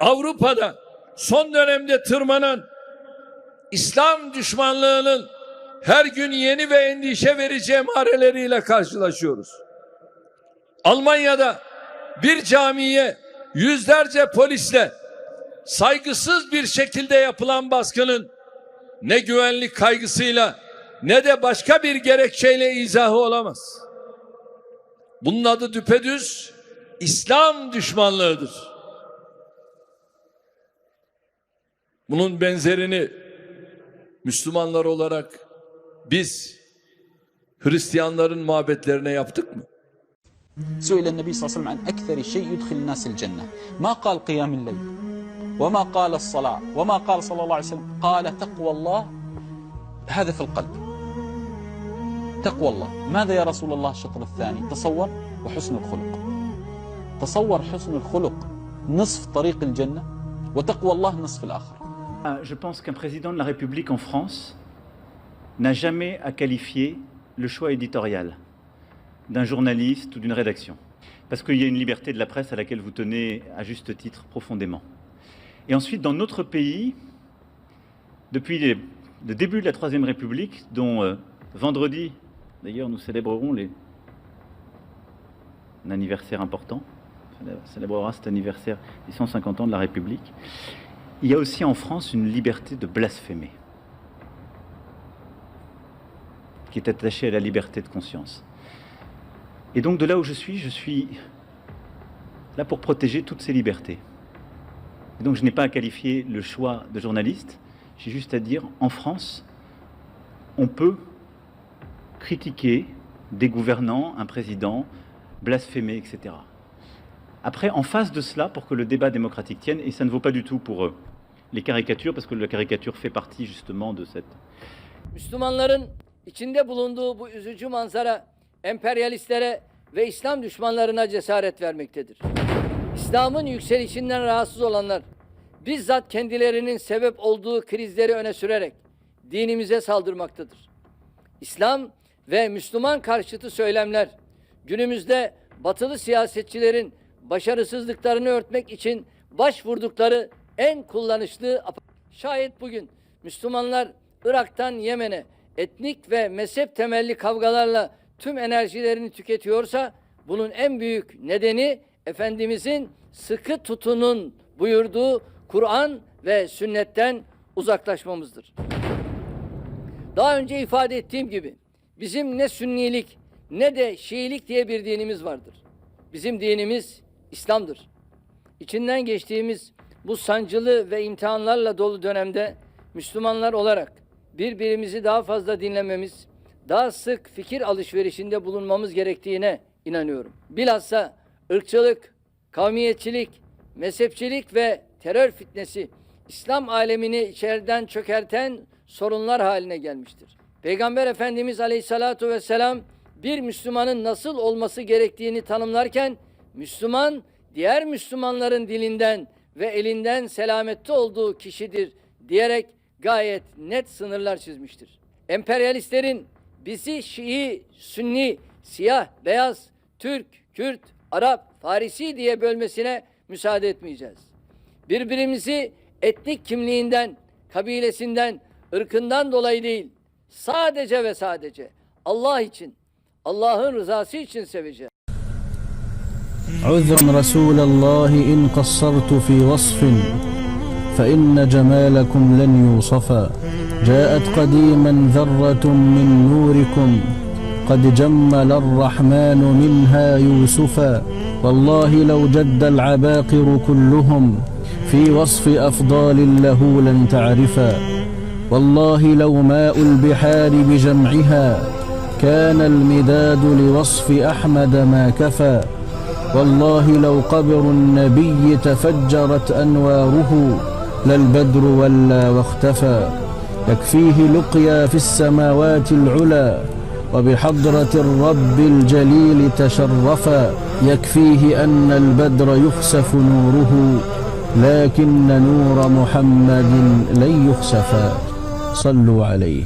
Avrupa'da son dönemde tırmanan İslam düşmanlığının her gün yeni ve endişe verici emareleriyle karşılaşıyoruz. Almanya'da bir camiye yüzlerce polisle saygısız bir şekilde yapılan baskının ne güvenlik kaygısıyla ne de başka bir gerekçeyle izahı olamaz. Bunun adı düpedüz İslam düşmanlığıdır. Bunun benzerini Müslümanlar olarak biz Hristiyanların mabetlerine yaptık mı? سئل النبي صلى الله عليه وسلم عن أكثر شيء يدخل الناس الجنة ما قال قيام الليل وما قال الصلاة وما قال صلى الله عليه وسلم قال تقوى الله هذا في القلب تقوى الله ماذا يا رسول الله الشطر الثاني تصور وحسن الخلق تصور حسن الخلق نصف طريق الجنة وتقوى الله نصف الآخر. Je pense qu'un président de la République en France n'a jamais à qualifier le choix éditorial d'un journaliste ou d'une rédaction. Parce qu'il y a une liberté de la presse à laquelle vous tenez à juste titre profondément. Et ensuite, dans notre pays, depuis le début de la Troisième République, dont vendredi, d'ailleurs, nous célébrerons un anniversaire important, on célébrera cet anniversaire des 150 ans de la République, il y a aussi en France une liberté de blasphémer, qui est attachée à la liberté de conscience. Et donc de là où je suis là pour protéger toutes ces libertés. Et donc je n'ai pas à qualifier le choix de journaliste, j'ai juste à dire, en France, on peut critiquer des gouvernants, un président, blasphémer, etc. Après, en face de cela, pour que le débat démocratique tienne, et ça ne vaut pas du tout pour les caricatures, parce que la caricature fait partie justement de cette... Müslümanların içinde bulunduğu bu üzücü manzara emperyalistlere ve İslam düşmanlarına cesaret vermektedir. İslam'ın yükselişinden rahatsız olanlar bizzat kendilerinin sebep olduğu krizleri öne sürerek dinimize saldırmaktadır. İslam ve Müslüman karşıtı söylemler günümüzde batılı siyasetçilerin başarısızlıklarını örtmek için başvurdukları en kullanışlı. Şayet bugün Müslümanlar Irak'tan Yemen'e etnik ve mezhep temelli kavgalarla tüm enerjilerini tüketiyorsa bunun en büyük nedeni Efendimizin sıkı tutunun buyurduğu Kur'an ve sünnetten uzaklaşmamızdır. Daha önce ifade ettiğim gibi bizim ne Sünnilik ne de Şiilik diye bir dinimiz vardır. Bizim dinimiz İslam'dır. İçinden geçtiğimiz bu sancılı ve imtihanlarla dolu dönemde Müslümanlar olarak birbirimizi daha fazla dinlememiz, daha sık fikir alışverişinde bulunmamız gerektiğine inanıyorum. Bilhassa ırkçılık, kavmiyetçilik, mezhepçilik ve terör fitnesi İslam alemini içeriden çökerten sorunlar haline gelmiştir. Peygamber Efendimiz Aleyhissalatu vesselam bir Müslümanın nasıl olması gerektiğini tanımlarken Müslüman diğer Müslümanların dilinden ve elinden selamette olduğu kişidir diyerek gayet net sınırlar çizmiştir. Emperyalistlerin bizi Şii, Sünni, siyah, beyaz, Türk, Kürt, Arap, Farisi diye bölmesine müsaade etmeyeceğiz. Birbirimizi etnik kimliğinden, kabilesinden, ırkından dolayı değil, sadece ve sadece Allah için, Allah'ın rızası için seveceğiz. عذرا رسول الله إن قصرت في وصف فإن جمالكم لن يوصفا جاءت قديما ذرة من نوركم قد جمل الرحمن منها يوسفا والله لو جد العباقر كلهم في وصف أفضال له لن تعرفا والله لو ماء البحار بجمعها كان المداد لوصف أحمد ما كفى والله لو قبر النبي تفجرت أنواره للبدر ولى واختفى يكفيه لقيا في السماوات العلى وبحضرة الرب الجليل تشرفا يكفيه أن البدر يخسف نوره لكن نور محمد لن يخسفا صلوا عليه.